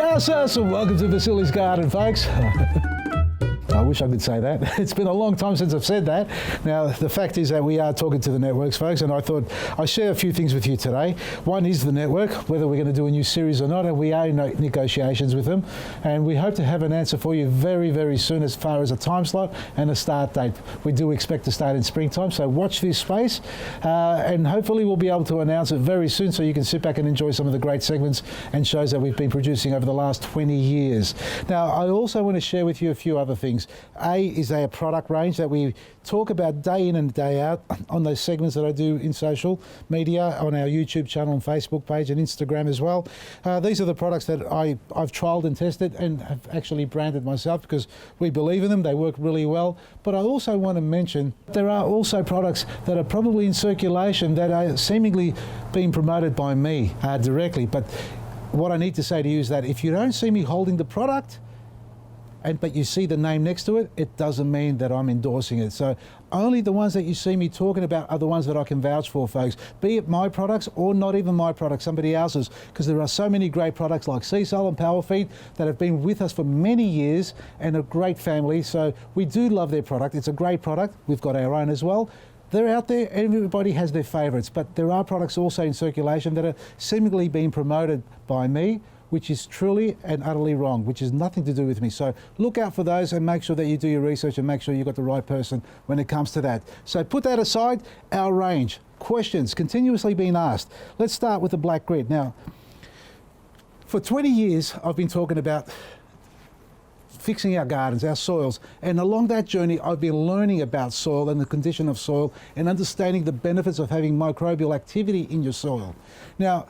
Gracias and welcome to Vasili's garden, folks. I wish I could say that. It's been a long time since I've said that. Now, the fact is that we are talking to the networks, folks, and I thought I'd share a few things with you today. One is the network, whether we're going to do a new series or not, and we are in negotiations with them, and we hope to have an answer for you very, very soon as far as a time slot and a start date. We do expect to start in springtime, so watch this space, and hopefully we'll be able to announce it very soon so you can sit back and enjoy some of the great segments and shows that we've been producing over the last 20 years. Now, I also want to share with you a few other things. A is a product range that we talk about day in and day out on those segments that I do in social media, on our YouTube channel and Facebook page and Instagram as well. These are the products that I've trialled and tested and have actually branded myself because we believe in them, they work really well. But I also want to mention there are also products that are probably in circulation that are seemingly being promoted by me directly. But what I need to say to you is that if you don't see me holding the product, but you see the name next to it, it doesn't mean that I'm endorsing it. So only the ones that you see me talking about are the ones that I can vouch for, folks. Be it my products or not even my products, somebody else's, because there are so many great products like Sea Soul and Power Feed that have been with us for many years and a great family. So we do love their product. It's a great product. We've got our own as well. They're out there, everybody has their favourites, but there are products also in circulation that are seemingly being promoted by me, which is truly and utterly wrong, which has nothing to do with me. So look out for those and make sure that you do your research and make sure you've got the right person when it comes to that. So put that aside, our range, questions continuously being asked. Let's start with the black grit. Now, for 20 years, I've been talking about fixing our gardens, our soils, and along that journey I've been learning about soil and the condition of soil and understanding the benefits of having microbial activity in your soil. Now,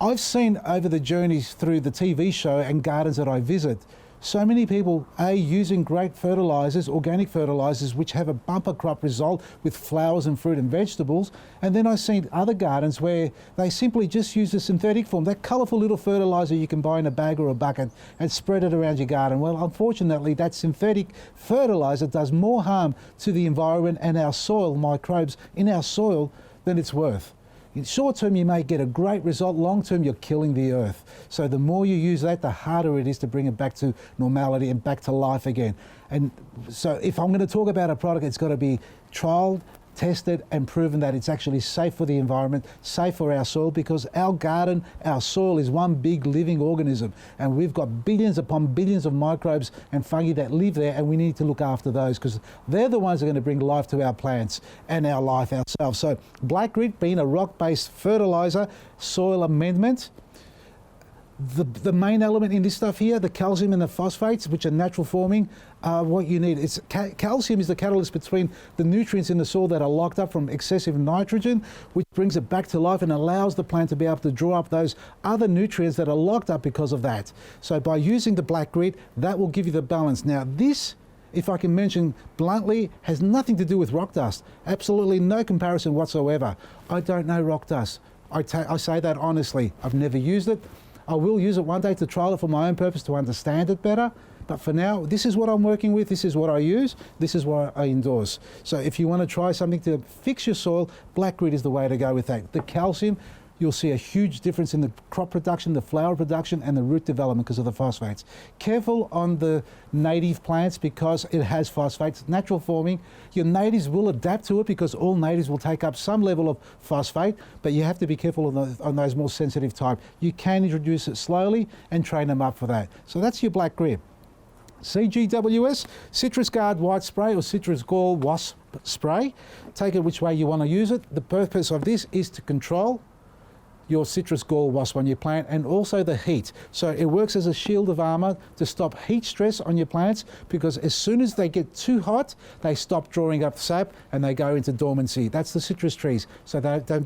I've seen over the journeys through the TV show and gardens that I visit, so many people using great fertilizers, organic fertilizers, which have a bumper crop result with flowers and fruit and vegetables. And then I've seen other gardens where they simply just use the synthetic form, that colorful little fertilizer you can buy in a bag or a bucket and spread it around your garden. Well, unfortunately, that synthetic fertilizer does more harm to the environment and our soil, microbes in our soil, than it's worth. In short term, you may get a great result. Long term, you're killing the earth. So the more you use that, the harder it is to bring it back to normality and back to life again. And so if I'm going to talk about a product, it's got to be trialed, tested and proven that it's actually safe for the environment, safe for our soil, because our garden, our soil is one big living organism, and we've got billions upon billions of microbes and fungi that live there, and we need to look after those because they're the ones that are going to bring life to our plants and our life ourselves. So black grit being a rock-based fertilizer, soil amendment. The main element in this stuff here, the calcium and the phosphates, which are natural forming, what you need. It's calcium is the catalyst between the nutrients in the soil that are locked up from excessive nitrogen, which brings it back to life and allows the plant to be able to draw up those other nutrients that are locked up because of that. So by using the black grit, that will give you the balance. Now this, if I can mention bluntly, has nothing to do with rock dust. Absolutely no comparison whatsoever. I don't know rock dust. I say that honestly. I've never used it. I will use it one day to trial it for my own purpose to understand it better. But for now, this is what I'm working with. This is what I use. This is what I endorse. So if you want to try something to fix your soil, black grit is the way to go with that. The calcium, you'll see a huge difference in the crop production, the flower production, and the root development because of the phosphates. Careful on the native plants because it has phosphates, natural forming. Your natives will adapt to it because all natives will take up some level of phosphate, but you have to be careful on those more sensitive type. You can introduce it slowly and train them up for that. So that's your black grit. CGWS, Citrus Guard White Spray or Citrus Gall Wasp Spray. Take it which way you want to use it. The purpose of this is to control your citrus gall wasp on your plant and also the heat. So it works as a shield of armor to stop heat stress on your plants, because as soon as they get too hot, they stop drawing up sap and they go into dormancy. That's the citrus trees. So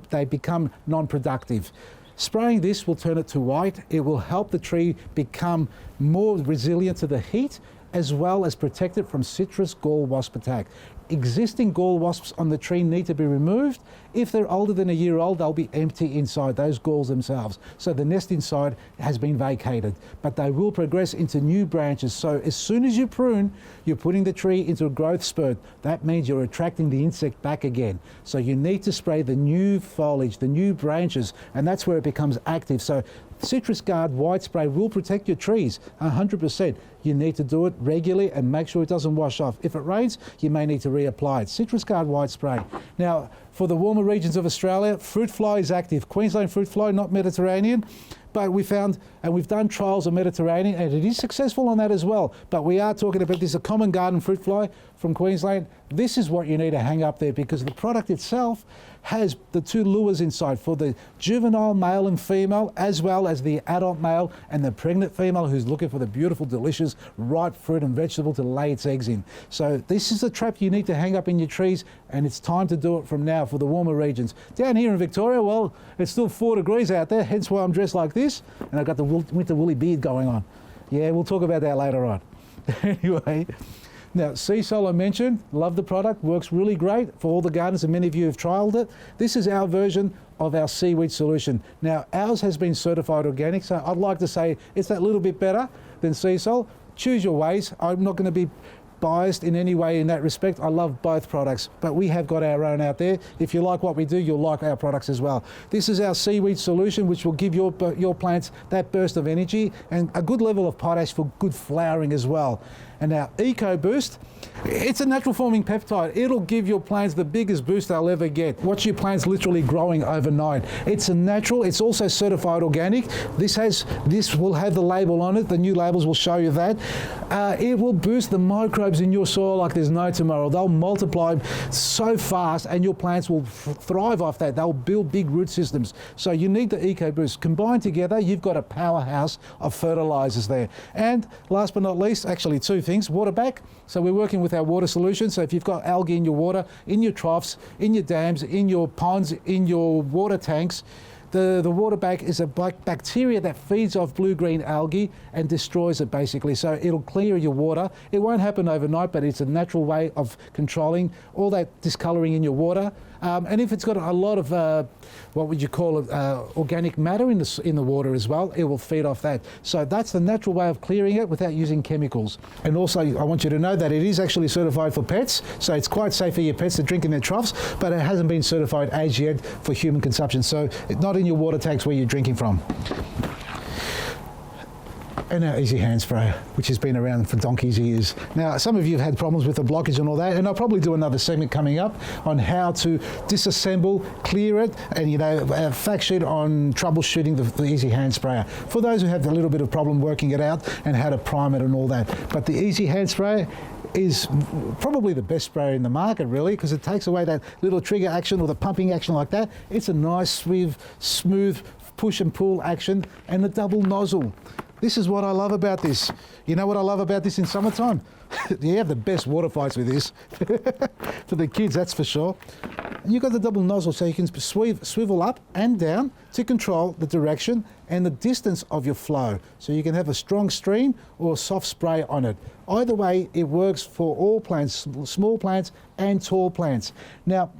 they become non-productive. Spraying this will turn it to white. It will help the tree become more resilient to the heat, as well as protect it from citrus gall wasp attack. Existing gall wasps on the tree need to be removed. If they're older than a year old, they'll be empty inside, those galls themselves. So the nest inside has been vacated, but they will progress into new branches. So as soon as you prune, you're putting the tree into a growth spurt. That means you're attracting the insect back again. So you need to spray the new foliage, the new branches, and that's where it becomes active. So Citrus Guard White Spray will protect your trees 100%. You need to do it regularly and make sure it doesn't wash off. If it rains, you may need to reapply it. Citrus Guard White Spray. Now, for the warmer regions of Australia, fruit fly is active. Queensland fruit fly, not Mediterranean. But we found, and we've done trials of Mediterranean, and it is successful on that as well. But we are talking about this, a common garden fruit fly from Queensland. This is what you need to hang up there, because the product itself has the two lures inside for the juvenile male and female, as well as the adult male and the pregnant female who's looking for the beautiful, delicious, ripe fruit and vegetable to lay its eggs in. So this is a trap you need to hang up in your trees, and it's time to do it from now for the warmer regions. Down here in Victoria, well, it's still 4 degrees out there, hence why I'm dressed like this, and I've got the winter woolly beard going on. Yeah, we'll talk about that later on. Anyway, now Sea Sol I mentioned, love the product, works really great for all the gardens, and many of you have trialled it. This is our version of our Seaweed Solution. Now ours has been certified organic, so I'd like to say it's that little bit better than Sea Sol. Choose your ways. I'm not going to be biased in any way in that respect. I love both products, but we have got our own out there. If you like what we do, you'll like our products as well. This is our Seaweed Solution, which will give your plants that burst of energy and a good level of potash for good flowering as well. And our Ecoboost, it's a natural forming peptide. It'll give your plants the biggest boost they'll ever get. Watch your plants literally growing overnight. It's a natural, it's also certified organic. This will have the label on it. The new labels will show you that. It will boost the microbes in your soil like there's no tomorrow. They'll multiply so fast and your plants will thrive off that. They'll build big root systems. So you need the Ecoboost. Combined together, you've got a powerhouse of fertilizers there. And last but not least, actually two things, water back. So we're working with our water solution. So if you've got algae in your water, in your troughs, in your dams, in your ponds, in your water tanks, the water back is a bacteria that feeds off blue-green algae and destroys it basically. So it'll clear your water. It won't happen overnight, but it's a natural way of controlling all that discoloring in your water. And if it's got a lot of, what would you call it, organic matter in the water as well, it will feed off that. So that's the natural way of clearing it without using chemicals. And also, I want you to know that it is actually certified for pets, so it's quite safe for your pets to drink in their troughs, but it hasn't been certified as yet for human consumption, so it's not in your water tanks where you're drinking from. And our Easy Hand Spray, which has been around for donkey's years. Now, some of you have had problems with the blockage and all that, and I'll probably do another segment coming up on how to disassemble, clear it, and a fact sheet on troubleshooting the Easy Hand Sprayer for those who have a little bit of problem working it out and how to prime it and all that. But the Easy Hand Sprayer is probably the best sprayer in the market, really, because it takes away that little trigger action or the pumping action like that. It's a nice, smooth push and pull action and a double nozzle. This is what I love about this. You know what I love about this in summertime? You have the best water fights with this. For the kids, that's for sure. You've got the double nozzle so you can swivel up and down to control the direction and the distance of your flow. So you can have a strong stream or a soft spray on it. Either way, it works for all plants, small plants and tall plants. Now,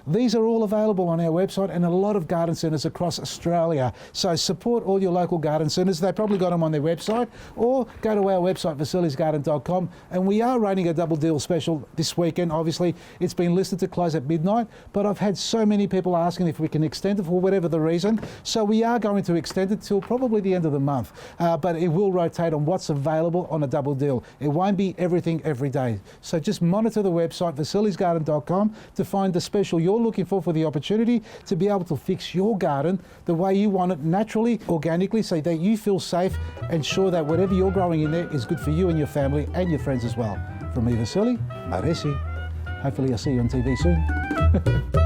these are all available on our website and a lot of garden centres across Australia. So support all your local garden centres. They've probably got them on their website, or go to our website, vasilisgarden.com, and we are running a double deal special this weekend. Obviously, it's been listed to close at midnight, but I've had so many people asking if we can extend it for whatever the reason. So we are going to extend it till probably the end of the month, but it will rotate on what's available on a double deal. It won't be everything every day. So just monitor the website, vasilisgarden.com, to find the special you're looking for the opportunity to be able to fix your garden the way you want it, naturally, organically, so that you feel safe and sure that whatever you're growing in there is good for you and your family and your friends as well. From me, Vasili, Maresi. Hopefully I'll see you on TV soon.